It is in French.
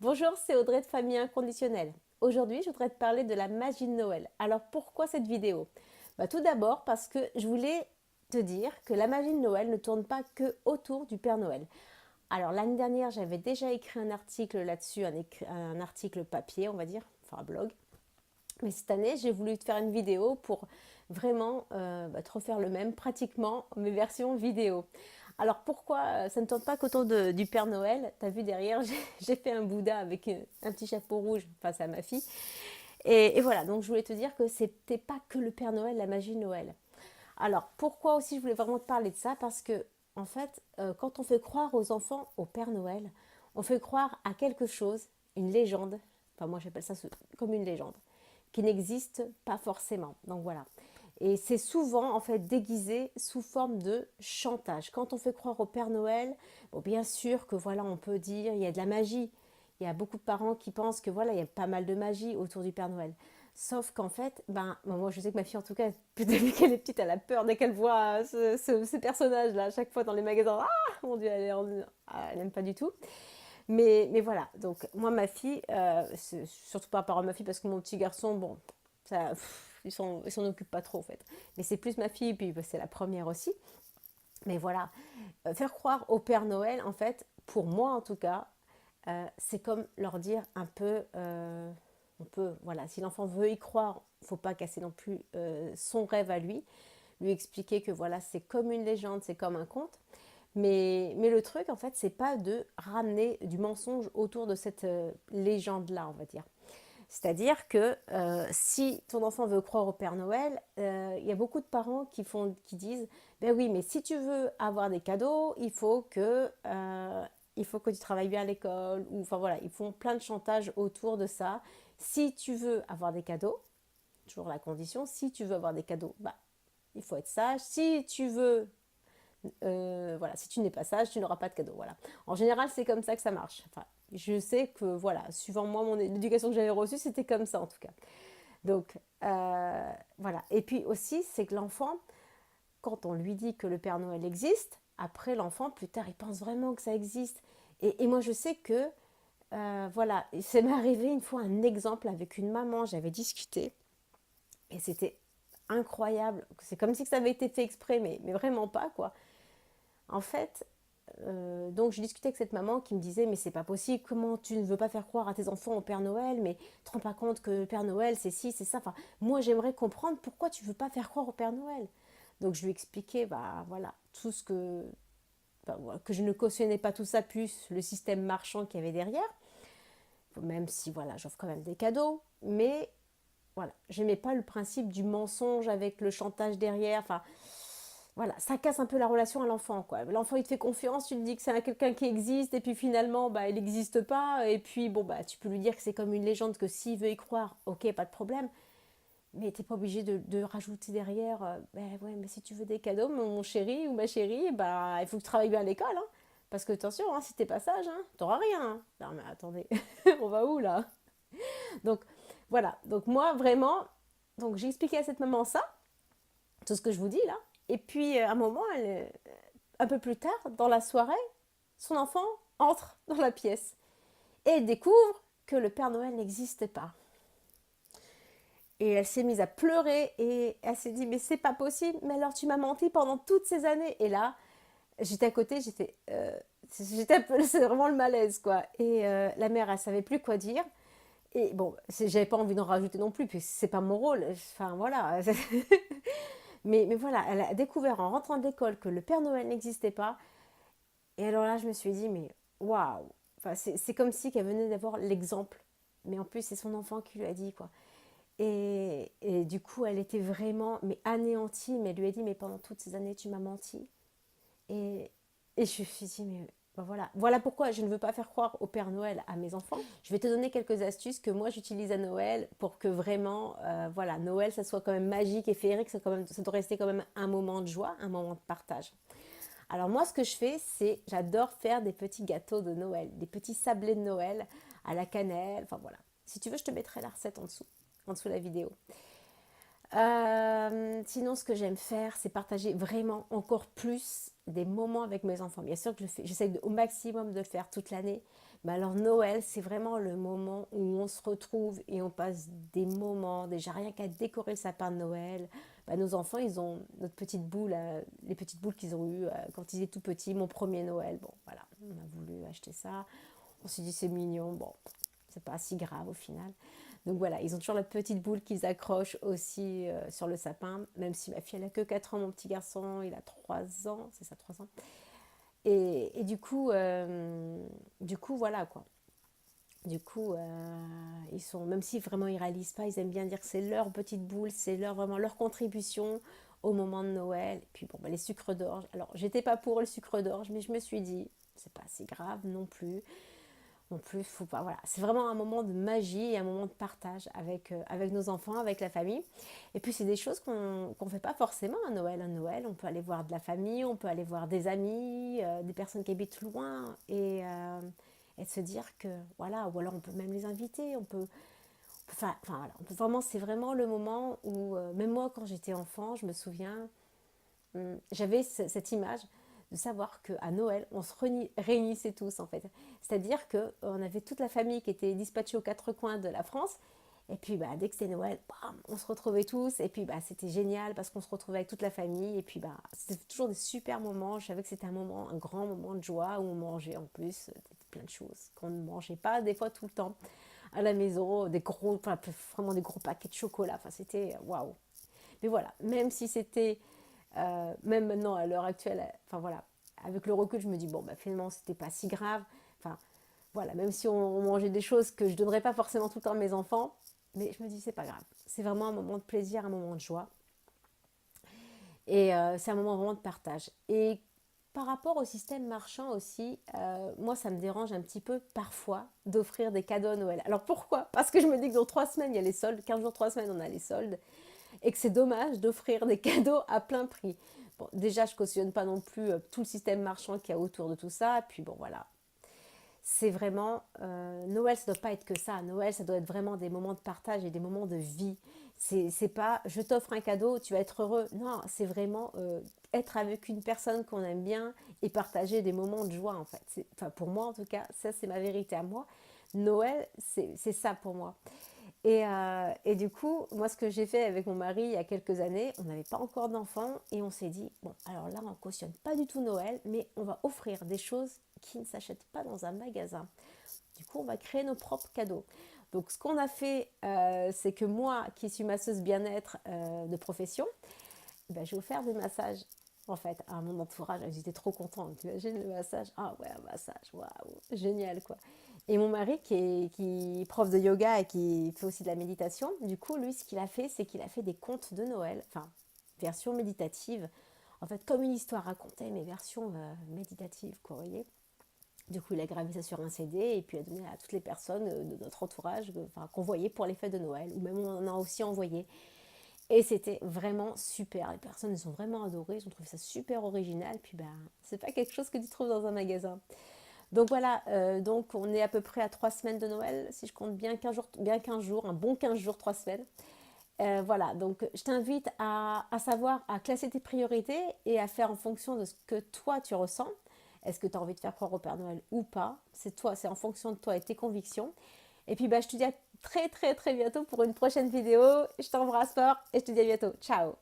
Bonjour, c'est Audrey de Famille Inconditionnelle. Aujourd'hui, je voudrais te parler de la magie de Noël. Alors pourquoi cette vidéo? Tout d'abord parce que je voulais te dire que la magie de Noël ne tourne pas que autour du Père Noël. Alors l'année dernière, j'avais déjà écrit un article là-dessus, un article papier, on va dire, enfin un blog. Mais cette année, j'ai voulu te faire une vidéo pour vraiment te refaire le même, pratiquement mes versions vidéo. Alors pourquoi ça ne tourne pas qu'autour du Père Noël? T'as vu derrière, j'ai fait un Bouddha avec un petit chapeau rouge face à ma fille. Et voilà, donc je voulais te dire que c'était pas que le Père Noël, la magie de Noël. Alors pourquoi aussi je voulais vraiment te parler de ça? Parce que en fait, quand on fait croire aux enfants au Père Noël, on fait croire à quelque chose, une légende. Enfin moi j'appelle ça comme une légende qui n'existe pas forcément. Donc voilà. Et c'est souvent en fait déguisé sous forme de chantage. Quand on fait croire au Père Noël, bon, bien sûr que voilà, on peut dire il y a de la magie. Il y a beaucoup de parents qui pensent que voilà, il y a pas mal de magie autour du Père Noël. Sauf qu'en fait, moi je sais que ma fille en tout cas, depuis qu'elle est petite, elle a peur dès qu'elle voit ce personnage-là à chaque fois dans les magasins. Ah mon Dieu, elle n'aime pas du tout. Mais voilà, donc moi ma fille, surtout par rapport à ma fille parce que mon petit garçon, bon, ça, il s'en occupe pas trop en fait. Mais c'est plus ma fille, puis c'est la première aussi. Mais voilà, faire croire au Père Noël, en fait, pour moi en tout cas, c'est comme leur dire un peu, on peut, voilà, si l'enfant veut y croire, faut pas casser non plus son rêve à lui expliquer que voilà, c'est comme une légende, c'est comme un conte. Mais le truc, en fait, c'est pas de ramener du mensonge autour de cette légende-là, on va dire. C'est-à-dire que si ton enfant veut croire au Père Noël, il y a beaucoup de parents qui disent, ben oui, mais si tu veux avoir des cadeaux, il faut que tu travailles bien à l'école, ou enfin voilà, ils font plein de chantages autour de ça. Si tu veux avoir des cadeaux, toujours la condition, si tu veux avoir des cadeaux, il faut être sage. Si tu veux voilà, si tu n'es pas sage, tu n'auras pas de cadeau. Voilà. En général, c'est comme ça que ça marche. Enfin, je sais que, voilà, suivant moi, l'éducation que j'avais reçue, c'était comme ça en tout cas. Donc, voilà. Et puis aussi, c'est que l'enfant, quand on lui dit que le Père Noël existe, après l'enfant, plus tard, il pense vraiment que ça existe. Et moi, je sais que, voilà, ça m'est arrivé une fois un exemple avec une maman, j'avais discuté, et c'était incroyable. C'est comme si ça avait été fait exprès, mais vraiment pas, quoi. En fait, donc je discutais avec cette maman qui me disait mais c'est pas possible, comment tu ne veux pas faire croire à tes enfants au Père Noël, mais tu te rends pas compte que le Père Noël c'est ci, c'est ça. Enfin, moi j'aimerais comprendre pourquoi tu veux pas faire croire au Père Noël. Donc je lui expliquais voilà tout ce voilà, que je ne cautionnais pas tout ça plus le système marchand qu'il y avait derrière, même si voilà j'offre quand même des cadeaux, mais voilà j'aimais pas le principe du mensonge avec le chantage derrière. Enfin voilà, ça casse un peu la relation à l'enfant, quoi. L'enfant, il te fait confiance, tu lui dis que c'est quelqu'un qui existe, et puis finalement, il n'existe pas, et puis, bon, tu peux lui dire que c'est comme une légende, que s'il veut y croire, ok, pas de problème, mais t'es pas obligé de rajouter derrière, ouais, mais si tu veux des cadeaux, mon chéri ou ma chérie, il faut que tu travailles bien à l'école, hein, parce que attention, hein, si t'es pas sage, hein, t'auras rien, hein. Non, mais attendez, on va où, là? Donc, voilà, donc moi, vraiment, donc j'ai expliqué à cette maman ça, tout ce que je vous dis, là, et puis, à un moment, un peu plus tard, dans la soirée, son enfant entre dans la pièce et découvre que le Père Noël n'existe pas. Et elle s'est mise à pleurer et elle s'est dit mais c'est pas possible, mais alors tu m'as menti pendant toutes ces années. Et là, j'étais à côté, c'est vraiment le malaise quoi. Et la mère, elle savait plus quoi dire. Et bon, j'avais pas envie d'en rajouter non plus, puis c'est pas mon rôle. Enfin voilà. Mais voilà, elle a découvert en rentrant de l'école que le Père Noël n'existait pas. Et alors là, je me suis dit, mais waouh! Enfin, c'est comme si qu'elle venait d'avoir l'exemple. Mais en plus, c'est son enfant qui lui a dit, quoi. Et du coup, elle était vraiment mais anéantie. Mais elle lui a dit, mais pendant toutes ces années, tu m'as menti. Et, et je me suis dit, mais voilà pourquoi je ne veux pas faire croire au Père Noël à mes enfants. Je vais te donner quelques astuces que moi j'utilise à Noël pour que vraiment, voilà, Noël, ça soit quand même magique et féerique, ça doit rester quand même un moment de joie, un moment de partage. Alors moi, ce que je fais, c'est j'adore faire des petits gâteaux de Noël, des petits sablés de Noël à la cannelle. Enfin voilà. Si tu veux, je te mettrai la recette en dessous de la vidéo. Sinon, ce que j'aime faire, c'est partager vraiment encore plus des moments avec mes enfants. Bien sûr que j'essaie au maximum de le faire toute l'année, Bah alors Noël, c'est vraiment le moment où on se retrouve et on passe des moments, déjà rien qu'à décorer le sapin de Noël. Bah, nos enfants, ils ont notre petite boule, les petites boules qu'ils ont eues quand ils étaient tout petits, mon premier Noël. Bon, voilà, on a voulu acheter ça. On s'est dit c'est mignon, bon, c'est pas si grave au final. Donc voilà, ils ont toujours la petite boule qu'ils accrochent aussi sur le sapin, même si ma fille elle a que 4 ans, mon petit garçon il a 3 ans, c'est ça 3 ans. Et du coup voilà quoi. Du coup, ils sont, même si vraiment ils réalisent pas, ils aiment bien dire que c'est leur petite boule, c'est leur vraiment leur contribution au moment de Noël. Et puis bon, bah, les sucres d'orge. Alors, j'étais pas pour le sucre d'orge, mais je me suis dit, c'est pas assez grave non plus. Non plus, faut pas. Voilà, c'est vraiment un moment de magie et un moment de partage avec nos enfants, avec la famille. Et puis c'est des choses qu'on fait pas forcément à Noël. À Noël, on peut aller voir de la famille, on peut aller voir des amis, des personnes qui habitent loin et de se dire que voilà, ou alors on peut même les inviter, enfin voilà, on peut vraiment, c'est vraiment le moment où même moi quand j'étais enfant, je me souviens, j'avais cette image de savoir qu'à Noël, on se réunissait tous en fait. C'est-à-dire qu'on avait toute la famille qui était dispatchée aux quatre coins de la France. Et puis bah, dès que c'était Noël, bam, on se retrouvait tous. Et puis bah, c'était génial parce qu'on se retrouvait avec toute la famille. Et puis bah, c'était toujours des super moments. Je savais que c'était un moment, un grand moment de joie où on mangeait en plus plein de choses qu'on ne mangeait pas des fois tout le temps à la maison. Des gros, enfin, vraiment des gros paquets de chocolat. Enfin, c'était waouh. Mais voilà, même si c'était même maintenant, à l'heure actuelle, enfin voilà, avec le recul, je me dis, bon, bah, finalement, c'était pas si grave. Enfin, voilà, même si on mangeait des choses que je donnerais pas forcément tout le temps à mes enfants, mais je me dis, c'est pas grave. C'est vraiment un moment de plaisir, un moment de joie. Et c'est un moment vraiment de partage. Et par rapport au système marchand aussi, moi, ça me dérange un petit peu parfois d'offrir des cadeaux à Noël. Alors pourquoi? Parce que je me dis que dans 3 semaines, il y a les soldes, 15 jours, 3 semaines, on a les soldes et que c'est dommage d'offrir des cadeaux à plein prix. Bon, déjà, je ne cautionne pas non plus tout le système marchand qu'il y a autour de tout ça. Puis bon, voilà. C'est vraiment. Noël, ça ne doit pas être que ça. Noël, ça doit être vraiment des moments de partage et des moments de vie. C'est pas je t'offre un cadeau, tu vas être heureux. Non, c'est vraiment être avec une personne qu'on aime bien et partager des moments de joie en fait. Enfin, pour moi en tout cas, ça c'est ma vérité à moi. Noël, c'est ça pour moi. Et du coup, moi, ce que j'ai fait avec mon mari il y a quelques années, on n'avait pas encore d'enfants et on s'est dit, bon, alors là, on ne cautionne pas du tout Noël, mais on va offrir des choses qui ne s'achètent pas dans un magasin. Du coup, on va créer nos propres cadeaux. Donc, ce qu'on a fait, c'est que moi, qui suis masseuse bien-être de profession, ben, j'ai offert des massages en fait à mon entourage. J'étais trop contente. Tu imagines le massage? Ah ouais, un massage, waouh, génial quoi. Et mon mari qui est prof de yoga et qui fait aussi de la méditation, du coup, lui, ce qu'il a fait, c'est qu'il a fait des contes de Noël, enfin, version méditative. En fait, comme une histoire racontée, mais version méditative, quoi, vous voyez. Du coup, il a gravé ça sur un CD et puis a donné à toutes les personnes de notre entourage qu'on voyait pour les fêtes de Noël, ou même on en a aussi envoyé. Et c'était vraiment super. Les personnes les ont vraiment adoré, ils ont trouvé ça super original. Puis ben, c'est pas quelque chose que tu trouves dans un magasin. Donc voilà, donc on est à peu près à 3 semaines de Noël, si je compte bien 15 jours, un bon 15 jours, 3 semaines. Voilà, donc je t'invite à savoir, à classer tes priorités et à faire en fonction de ce que toi tu ressens. Est-ce que tu as envie de faire croire au Père Noël ou pas? C'est toi, c'est en fonction de toi et tes convictions. Et puis bah, je te dis à très très très bientôt pour une prochaine vidéo. Je t'embrasse fort et je te dis à bientôt. Ciao!